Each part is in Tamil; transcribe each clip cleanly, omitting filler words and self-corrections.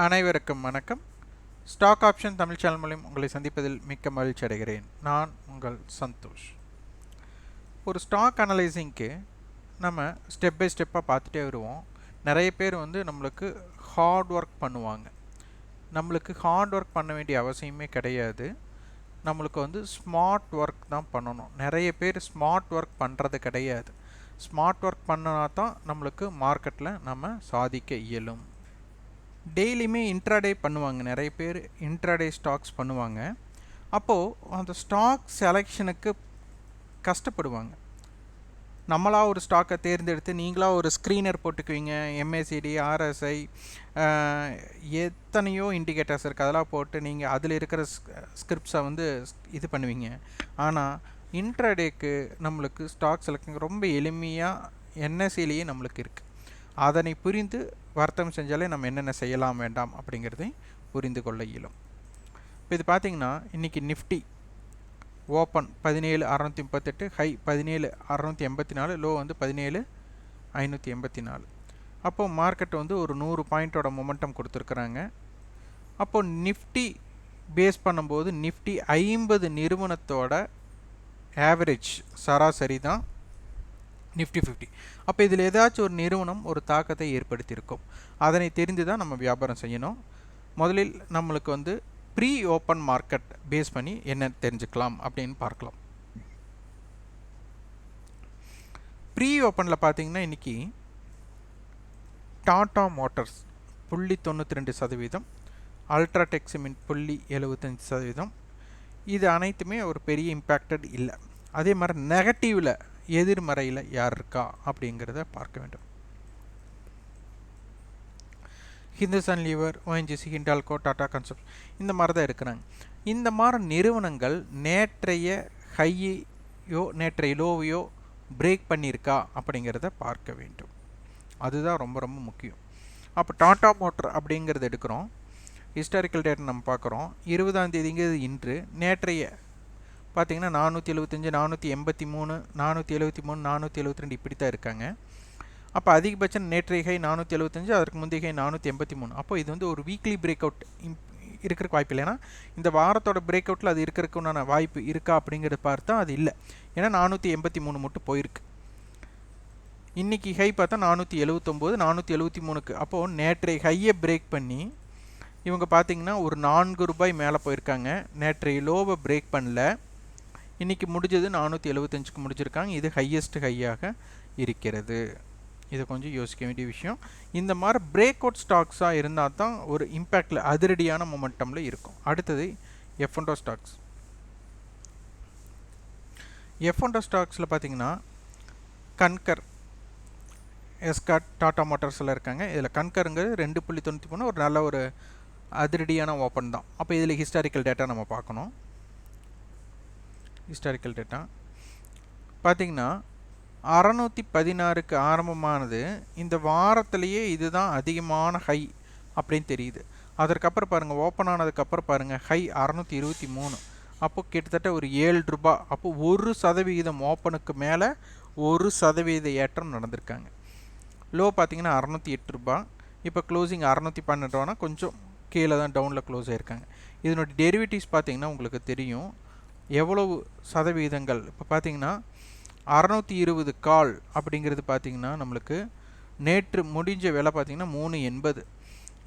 அனைவருக்கும் வணக்கம். ஸ்டாக் ஆப்ஷன் தமிழ் சேனல் மூலம் உங்களை சந்திப்பதில் மிக்க மகிழ்ச்சி அடைகிறேன். நான் உங்கள் சந்தோஷ். ஒரு ஸ்டாக் அனலைசிங்க்கு நம்ம ஸ்டெப் பை ஸ்டெப்பாக பார்த்துட்டே வருவோம். நிறைய பேர் நம்மளுக்கு ஹார்ட் ஒர்க் பண்ணுவாங்க. நம்மளுக்கு ஹார்ட் ஒர்க் பண்ண வேண்டிய அவசியமே கிடையாது. நம்மளுக்கு ஸ்மார்ட் ஒர்க் தான் பண்ணணும். நிறைய பேர் ஸ்மார்ட் ஒர்க் பண்ணுறது கிடையாது. ஸ்மார்ட் ஒர்க் பண்ணினா தான் நம்மளுக்கு மார்க்கெட்டில் நம்ம சாதிக்க இயலும். டெய்லியுமே இன்ட்ராடே பண்ணுவாங்க. நிறைய பேர் இன்ட்ராடே ஸ்டாக்ஸ் பண்ணுவாங்க. அப்போது அந்த ஸ்டாக் செலெக்ஷனுக்கு கஷ்டப்படுவாங்க. நம்மளா ஒரு ஸ்டாக்கை தேர்ந்தெடுத்து நீங்களாக ஒரு ஸ்க்ரீனர் போட்டுக்குவீங்க. எம்ஏசிடி, ஆர்எஸ்ஐ, எத்தனையோ இண்டிகேட்டர்ஸ் இருக்குது. அதெல்லாம் போட்டு நீங்கள் அதில் இருக்கிற ஸ்கிரிப்ட்ஸை இது பண்ணுவீங்க. ஆனால் இன்ட்ராடேக்கு நம்மளுக்கு ஸ்டாக் செலெக்ஷன் ரொம்ப எளிமையாக என்எஸ்சிலேயே நம்மளுக்கு இருக்குது. அதனை புரிந்து வர்த்தகம் செஞ்சாலே நம்ம என்னென்ன செய்யலாம் வேண்டாம் அப்படிங்கிறதை புரிந்து கொள்ள இயலும். இப்போ இது பார்த்திங்கன்னா இன்றைக்கி நிஃப்டி ஓப்பன் 17,638, ஹை 17,684, லோ 17,584. அப்போது மார்க்கெட் ஒரு 100 பாயிண்ட்டோட மொமெண்டம் கொடுத்துருக்குறாங்க. அப்போது நிஃப்டி பேஸ் பண்ணும்போது நிஃப்டி 50 நிறுவனத்தோட ஆவரேஜ் சராசரி தான் நிஃப்டி 50. அப்போ இதில் ஏதாச்சும் ஒரு நிறுவனம் ஒரு தாக்கத்தை ஏற்படுத்தியிருக்கும். அதனை தெரிந்து தான் நம்ம வியாபாரம் செய்யணும். முதலில் நம்மளுக்கு ப்ரீ ஓப்பன் மார்க்கெட் பேஸ் பண்ணி என்ன தெரிஞ்சுக்கலாம் அப்படின்னு பார்க்கலாம். ப்ரீ ஓப்பனில் பார்த்தீங்கன்னா இன்றைக்கி டாடா மோட்டார்ஸ் 0.92%, அல்ட்ராடெக் சிமெண்ட் 0.75%. இது அனைத்துமே ஒரு பெரிய இம்பேக்டட் இல்லை. அதே மாதிரி நெகட்டிவில் எதிர்மறையில் யார் இருக்கா அப்படிங்கிறத பார்க்க வேண்டும். ஹிந்துஸ்தான் லீவர், ஓஎன்ஜிசி, ஹிண்டால்கோ, டாடா கன்சப்ட் இந்த மாதிரி தான் இருக்கிறாங்க. இந்த மாதிரி நிறுவனங்கள் நேற்றைய ஹையோ நேற்றைய லோவையோ பிரேக் பண்ணியிருக்கா அப்படிங்கிறத பார்க்க வேண்டும். அதுதான் ரொம்ப ரொம்ப முக்கியம். அப்போ டாடா மோட்டர் அப்படிங்கிறது எடுக்கிறோம். ஹிஸ்டாரிக்கல் டேட்டா நம்ம பார்க்குறோம். 20ஆம் தேதிங்கிறது இன்று. நேற்றைய பார்த்திங்கன்னா 475, 483, 473, 472 இப்படி தான் இருக்காங்க. அப்போ அதிகபட்சம் நேற்றைய ஹை 475, அதற்கு முந்தைய ஹை 483. அப்போ இது ஒரு வீக்லி பிரேக் அவுட் இருக்கிறக்கு வாய்ப்பு இல்லை. ஏன்னா இந்த வாரத்தோட பிரேக் அவுட்டில் அது இருக்கிறதுக்குண்டான வாய்ப்பு இருக்கா அப்படிங்கிறத பார்த்தா அது இல்லை. ஏன்னா 483 மட்டும் போயிருக்கு. இன்றைக்கி ஹை பார்த்தா 479, 473க்கு. அப்போது நேற்றைய ஹையை பிரேக் பண்ணி இவங்க பார்த்திங்கன்னா ஒரு 4 ரூபாய் மேலே போயிருக்காங்க. நேற்றைய லோவை பிரேக் பண்ணல. இன்றைக்கி முடிஞ்சது 475க்கு முடிச்சிருக்காங்க. இது ஹையஸ்ட் ஹையாக இருக்கிறது. இதை கொஞ்சம் யோசிக்க வேண்டிய விஷயம். இந்த மாதிரி பிரேக் அவுட் ஸ்டாக்ஸாக இருந்தால் தான் ஒரு இம்பேக்டில் அதிரடியான மொமெண்டமில் இருக்கும். அடுத்தது F&O ஸ்டாக்ஸ். F&O ஸ்டாக்ஸில் பார்த்திங்கன்னா கன்கர், எஸ்கார்ட், டாடா மோட்டார்ஸில் இருக்காங்க. இதில் கன்கருங்கிறது 2.93 ஒரு நல்ல ஒரு அதிரடியான ஓப்பன் தான். அப்போ இதில் ஹிஸ்டாரிக்கல் டேட்டா நம்ம பார்க்கணும். ஹிஸ்டாரிக்கல் டேட்டா பார்த்திங்கன்னா 616க்கு ஆரம்பமானது. இந்த வாரத்திலேயே இதுதான் அதிகமான ஹை அப்படின்னு தெரியுது. அதற்கப்புறம் பாருங்கள், ஓப்பன் ஆனதுக்கப்புறம் பாருங்கள் ஹை 623. அப்போது கிட்டத்தட்ட ஒரு 7 ரூபா. அப்போ 1% ஓப்பனுக்கு மேலே 1% ஏற்றம் நடந்திருக்காங்க. லோ பார்த்திங்கன்னா 608 ரூபா. இப்போ க்ளோசிங் 612 ரூபானா கொஞ்சம் கீழே தான் டவுனில் க்ளோஸ் ஆகிருக்காங்க. இதனுடைய டெரிவேட்டிவ்ஸ் பார்த்திங்கன்னா உங்களுக்கு தெரியும் எவ்வளவு சதவீதங்கள். இப்போ பார்த்திங்கன்னா 620 கால் அப்படிங்கிறது பார்த்திங்கன்னா நம்மளுக்கு நேற்று முடிஞ்ச விலை பார்த்திங்கன்னா 3.80.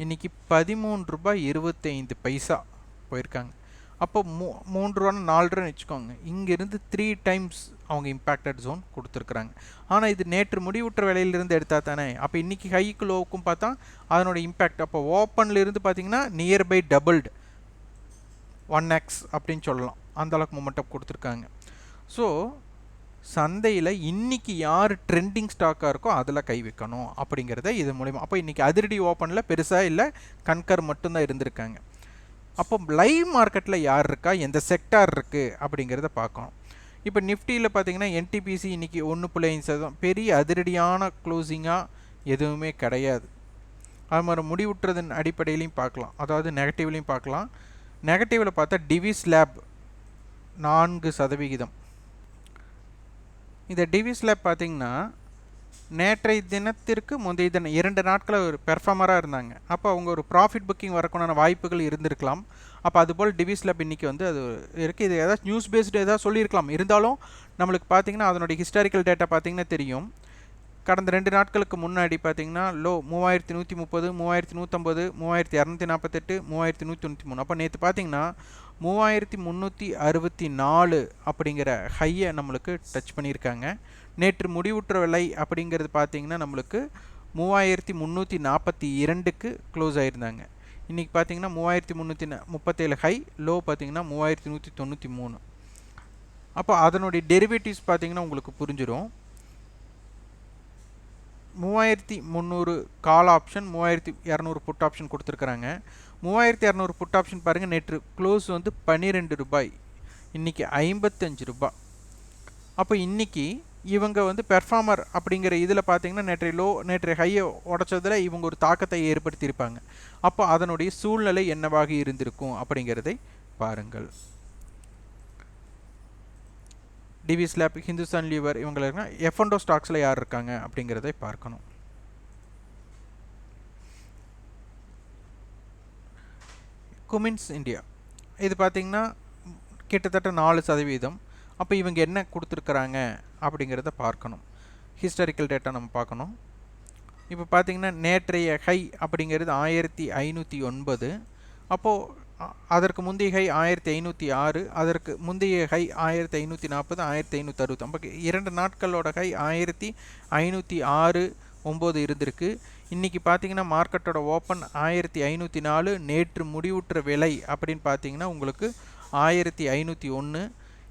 இன்றைக்கி 13 ரூபாய் 25 பைசா போயிருக்காங்க. அப்போ 3 ரூபான்னு 4 ரூபான்னு வச்சுக்கோங்க. இங்கேருந்து 3 டைம்ஸ் அவங்க இம்பேக்டட் ஜோன் கொடுத்துருக்குறாங்க. ஆனால் இது நேற்று முடிவுற்ற விலையிலிருந்து எடுத்தால் தானே. அப்போ இன்றைக்கி ஹைக்கு லோவுக்கும் பார்த்தா அதனோட இம்பேக்ட் அப்போ ஓப்பன்லேருந்து பார்த்திங்கன்னா நியர்பை டபுள்டு 1x அப்படின்னு சொல்லலாம். அந்தளவுக்கு மொமெண்டம் கொடுத்துருக்காங்க. ஸோ சந்தையில் இன்றைக்கி யார் ட்ரெண்டிங் ஸ்டாக்காக இருக்கோ அதில் கை வைக்கணும் அப்படிங்கிறத இது மூலிமா. அப்போ இன்றைக்கி அதிரடி ஓப்பனில் பெருசாக இல்லை, கன்கர் மட்டும்தான் இருந்திருக்காங்க. அப்போ லைவ் மார்க்கெட்டில் யார் இருக்கா, எந்த செக்டார் இருக்குது அப்படிங்கிறத பார்க்கணும். இப்போ நிஃப்டியில் பார்த்திங்கன்னா என்டிபிசி இன்றைக்கி 1.5% பெரிய அதிரடியான க்ளோசிங்காக எதுவுமே கிடையாது. அது மாதிரி முடிவுற்றதன் அடிப்படையிலையும் பார்க்கலாம், அதாவது நெகட்டிவ்லையும் பார்க்கலாம். நெகட்டிவில் பார்த்தா டிவிஸ் லேப் 4%. இந்த டிவிஸ் லேப் பார்த்திங்கன்னா நேற்றைய தினத்திற்கு முந்தைய தினம் 2 நாட்கள் ஒரு பெர்ஃபார்மராக இருந்தாங்க. அப்போ அவங்க ஒரு ப்ராஃபிட் புக்கிங் வரக்குண்டான வாய்ப்புகள் இருந்திருக்கலாம். அப்போ அதுபோல் டிவிஸ்லப் இன்னைக்கு வந்து அது இருக்குது. இது ஏதாவது நியூஸ் பேஸ்டு ஏதாவது சொல்லியிருக்கலாம். இருந்தாலும் நம்மளுக்கு பார்த்தீங்கன்னா அதனுடைய ஹிஸ்டாரிக்கல் டேட்டா பார்த்தீங்கன்னா தெரியும். கடந்த 2 நாட்களுக்கு முன்னாடி பார்த்தீங்கன்னா லோ 3130, 3150, 3248, 3193. அப்போ நேற்று பார்த்தீங்கன்னா 3364 அப்படிங்கிற ஹையை நம்மளுக்கு டச் பண்ணியிருக்காங்க. நேற்று முடிவுற்ற விலை அப்படிங்கிறது பார்த்தீங்கன்னா நம்மளுக்கு 3342க்கு க்ளோஸ் ஆகிருந்தாங்க. இன்றைக்கி பார்த்தீங்கன்னா 3337 ஹை, லோ பார்த்தீங்கன்னா 3193. அப்போ அதனுடைய டெரிவேட்டிவ்ஸ் பார்த்தீங்கன்னா உங்களுக்கு புரிஞ்சிடும். 3300 கால் ஆப்ஷன், 3200 புட் ஆப்ஷன் கொடுத்துருக்குறாங்க. 3200 புட் ஆப்ஷன் பாருங்கள், நேற்று க்ளோஸ் வந்து 12 ரூபாய், இன்றைக்கி 55 ரூபாய். அப்போ இன்றைக்கி இவங்க வந்து பெர்ஃபார்மர் அப்படிங்கிற இதில் பார்த்தீங்கன்னா நேற்றைய ஹையை உடச்சதில் இவங்க ஒரு தாக்கத்தை ஏற்படுத்தியிருப்பாங்க. அப்போ அதனுடைய சூழ்நிலை என்னவாக இருந்திருக்கும் அப்படிங்கிறதை பாருங்கள். டிவிஸ்லாப், ஹிந்துஸ்தான் லீவர் இவங்களுக்கு F&O ஸ்டாக்ஸில் யார் இருக்காங்க அப்படிங்கிறதை பார்க்கணும். குமின்ஸ் இந்தியா இது பார்த்திங்கன்னா கிட்டத்தட்ட 4%. அப்போ இவங்க என்ன கொடுத்துருக்குறாங்க அப்படிங்கிறத பார்க்கணும். ஹிஸ்டாரிக்கல் டேட்டா நம்ம பார்க்கணும். இப்போ பார்த்திங்கன்னா நேற்றைய ஹை அப்படிங்கிறது 1509. அப்போது அதற்கு முந்தைய ஹை 1506, அதற்கு முந்தைய ஹை 1540, 1560. நமக்கு 2 நாட்களோட ஹை 1506, 9 இருந்திருக்கு. இன்றைக்கி பார்த்தீங்கன்னா மார்க்கெட்டோட ஓப்பன் 1504, நேற்று முடிவுற்ற விலை அப்படின்னு பார்த்தீங்கன்னா உங்களுக்கு 1501.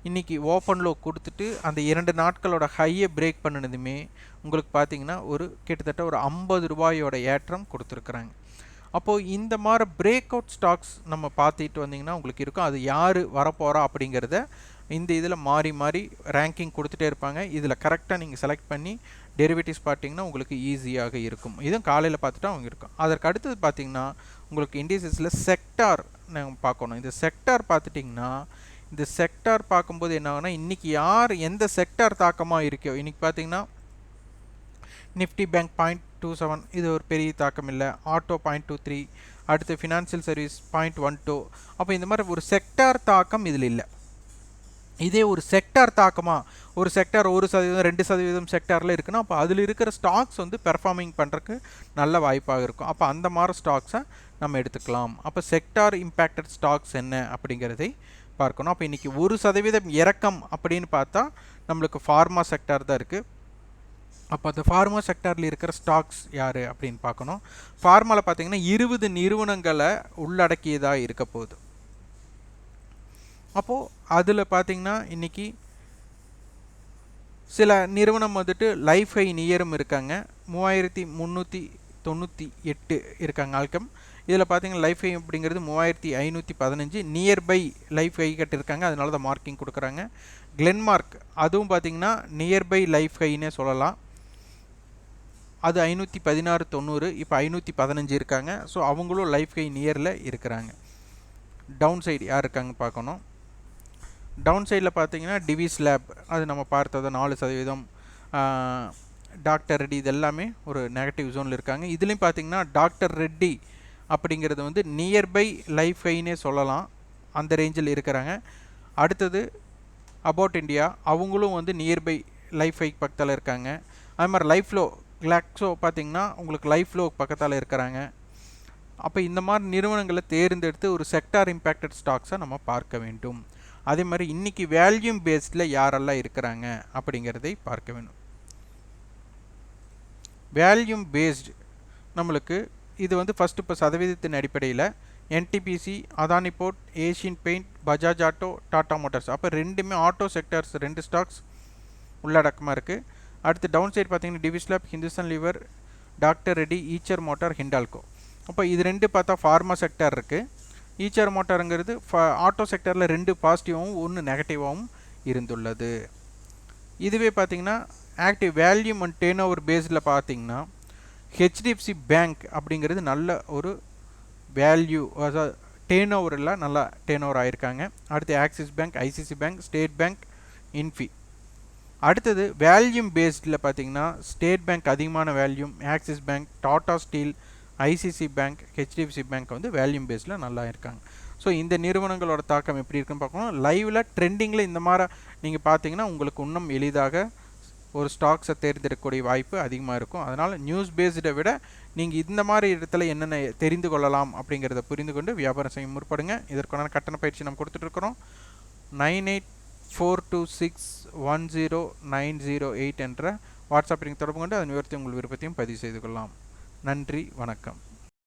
இன்றைக்கி ஓப்பன் லோ கொடுத்துட்டு அந்த 2 நாட்களோட ஹையை பிரேக் பண்ணினதுமே உங்களுக்கு பார்த்தீங்கன்னா ஒரு கிட்டத்தட்ட ஒரு 50 ரூபாயோட ஏற்றம் கொடுத்துருக்குறாங்க. அப்போது இந்த மாதிரி பிரேக் அவுட் ஸ்டாக்ஸ் நம்ம பார்த்துட்டு வந்தீங்கன்னா உங்களுக்கு இருக்கும். அது யார் வரப்போகிறா அப்படிங்கிறத இந்த இதில் மாறி மாறி ரேங்கிங் கொடுத்துட்டே இருப்பாங்க. இதில் கரெக்டாக நீங்கள் செலக்ட் பண்ணி டெரிவேட்டிவ்ஸ் பார்த்தீங்கன்னா உங்களுக்கு ஈஸியாக இருக்கும். இதுவும் காலையில் பார்த்துட்டா அவங்க இருக்கும். அதற்கு அடுத்தது பார்த்தீங்கன்னா உங்களுக்கு இண்டிசஸில் செக்டார் நம்ம பார்க்கணும். இந்த செக்டார் பார்த்துட்டிங்கன்னா இந்த செக்டார் பார்க்கும்போது என்ன ஆகுனா இன்றைக்கி யார் எந்த செக்டார் தாக்கமாக இருக்கோ, இன்றைக்கி பார்த்தீங்கன்னா நிஃப்டி பேங்க் 0.27, இது ஒரு பெரிய தாக்கம் இல்லை. ஆட்டோ 0.23, அடுத்து ஃபினான்சியல் சர்வீஸ் 0.12. அப்போ இந்த மாதிரி ஒரு செக்டார் தாக்கம் இதில் இல்லை. இதே ஒரு செக்டார் தாக்கமாக ஒரு செக்டார் 1%, 2% செக்டாரில் இருக்குன்னா அப்போ அதில் இருக்கிற ஸ்டாக்ஸ் வந்து பெர்ஃபார்மிங் பண்ணுறதுக்கு நல்ல வாய்ப்பாக இருக்கும். அப்போ அந்த மாதிரி ஸ்டாக்ஸை நம்ம எடுத்துக்கலாம். அப்போ செக்டார் இம்பேக்டட் ஸ்டாக்ஸ் என்ன அப்படிங்கிறதை பார்க்கணும். அப்போ இன்றைக்கி 1% இறக்கம் அப்படின்னு பார்த்தா நம்மளுக்கு ஃபார்மா செக்டார் தான் இருக்குது. அப்போ அந்த ஃபார்மா செக்டாரில் இருக்கிற ஸ்டாக்ஸ் யார் அப்படின்னு பார்க்கணும். ஃபார்மாவில் பார்த்தீங்கன்னா 20 நிறுவனங்களை உள்ளடக்கியதாக இருக்க போகுது. அப்போது அதில் பார்த்தீங்கன்னா இன்றைக்கி சில நிறுவனம் வந்துட்டு லைஃப் ஹை நியரும் இருக்காங்க. 3398 இருக்காங்க ஆல்கம். இதில் பார்த்தீங்கன்னா லைஃப் ஹை அப்படிங்கிறது 3515 நியர்பை லைஃப் ஹை கட்டிருக்காங்க, அதனால தான் மார்க்கிங் கொடுக்குறாங்க. கிளென்மார்க் அதுவும் பார்த்தீங்கன்னா நியர்பை லைஃப் ஹைன்னே சொல்லலாம். அது 516.90, இப்போ 515 இருக்காங்க. ஸோ அவங்களும் லைஃப் ஹை நியரில் இருக்கிறாங்க. டவுன் சைடு யார் இருக்காங்க பார்க்கணும். டவுன் சைடில் பார்த்தீங்கன்னா டிவிஸ்லாப் அது நம்ம பார்த்தது 4%. டாக்டர் ரெட்டி இது எல்லாமே ஒரு நெகட்டிவ் ஜோனில் இருக்காங்க. இதுலேயும் பார்த்தீங்கன்னா டாக்டர் ரெட்டி அப்படிங்கிறது வந்து நியர்பை லைஃப் ஹைன்னே சொல்லலாம், அந்த ரேஞ்சில் இருக்கிறாங்க. அடுத்தது அபவுட் இந்தியா அவங்களும் வந்து நியர்பை லைஃப் ஹை பக்கத்தில் இருக்காங்க. அது மாதிரி லைஃப்லோ கிளாக்ஸோ பார்த்திங்கன்னா உங்களுக்கு லைஃப்லோ பக்கத்தால் இருக்கிறாங்க. அப்போ இந்த மாதிரி நிறுவனங்களை தேர்ந்தெடுத்து ஒரு செக்டார் இம்பேக்டட் ஸ்டாக்ஸை நம்ம பார்க்க வேண்டும். அதே மாதிரி இன்றைக்கி வேல்யூம் பேஸ்டில் யாரெல்லாம் இருக்கிறாங்க அப்படிங்கிறதை பார்க்க வேண்டும். வேல்யூம் பேஸ்டு நம்மளுக்கு இது வந்து ஃபஸ்ட்டு இப்போ சதவீதத்தின் அடிப்படையில் NTPC, Adani Port, Asian Paint, Bajaj Auto, Tata Motors, அப்போ ரெண்டுமே ஆட்டோ செக்டர்ஸ் 2 ஸ்டாக்ஸ் உள்ளடக்கமாக இருக்குது. அடுத்து டவுன் சைடு பார்த்தீங்கன்னா Divi's Lab, Hindustan Lever, doctor Reddy, Eicher motor, Hindalco. அப்போ இது 2 பார்த்தா ஃபார்மா செக்டர் இருக்குது. ஈச்சர் மோட்டாருங்கிறது ஆட்டோ செக்டரில் 2 பாசிட்டிவாகவும் 1 நெகட்டிவாகவும் இருந்துள்ளது. இதுவே பார்த்திங்கன்னா ஆக்டிவ் வேல்யூம் அண்ட் டேர்ன் ஓவர் பேஸில் பார்த்திங்கன்னா ஹெச்டிஎஃப்சி பேங்க் அப்படிங்கிறது நல்ல ஒரு வேல்யூ, அதாவது டேர்ன் ஓவரில் நல்லா டேர்ன் ஓவர் ஆகிருக்காங்க. அடுத்து Axis bank, ICICI bank, State bank, Infy அடுத்தது வேல்யூம் பேஸ்டில் பார்த்தீங்கன்னா ஸ்டேட் பேங்க் அதிகமான volume, Axis bank, Tata steel, ICICI bank, HDFC bank வந்து வேல்யூம் பேஸில் நல்லா இருக்காங்க. ஸோ இந்த நிறுவனங்களோட தாக்கம் எப்படி இருக்குன்னு பார்க்கணும். லைவில் ட்ரெண்டிங்கில் இந்த மாதிரி நீங்கள் பார்த்தீங்கன்னா உங்களுக்கு இன்னும் எளிதாக ஒரு ஸ்டாக்ஸை தேர்ந்தெடுக்கக்கூடிய வாய்ப்பு அதிகமாக இருக்கும். அதனால் நியூஸ் பேஸ்டை விட நீங்கள் இந்த மாதிரி இடத்துல என்னென்ன தெரிந்து கொள்ளலாம் அப்படிங்கிறத புரிந்து கொண்டு வியாபாரம் செய்ய முற்படுங்க. இதற்கான கட்டண பயிற்சி நம்ம கொடுத்துட்ருக்குறோம். 9842610908 என்ற வாட்ஸ்அப் தொடர்பு கொண்டு அதன் விவரத்தை உங்கள் விருப்பத்தையும் பதிவு செய்து கொள்ளலாம். நன்றி, வணக்கம்.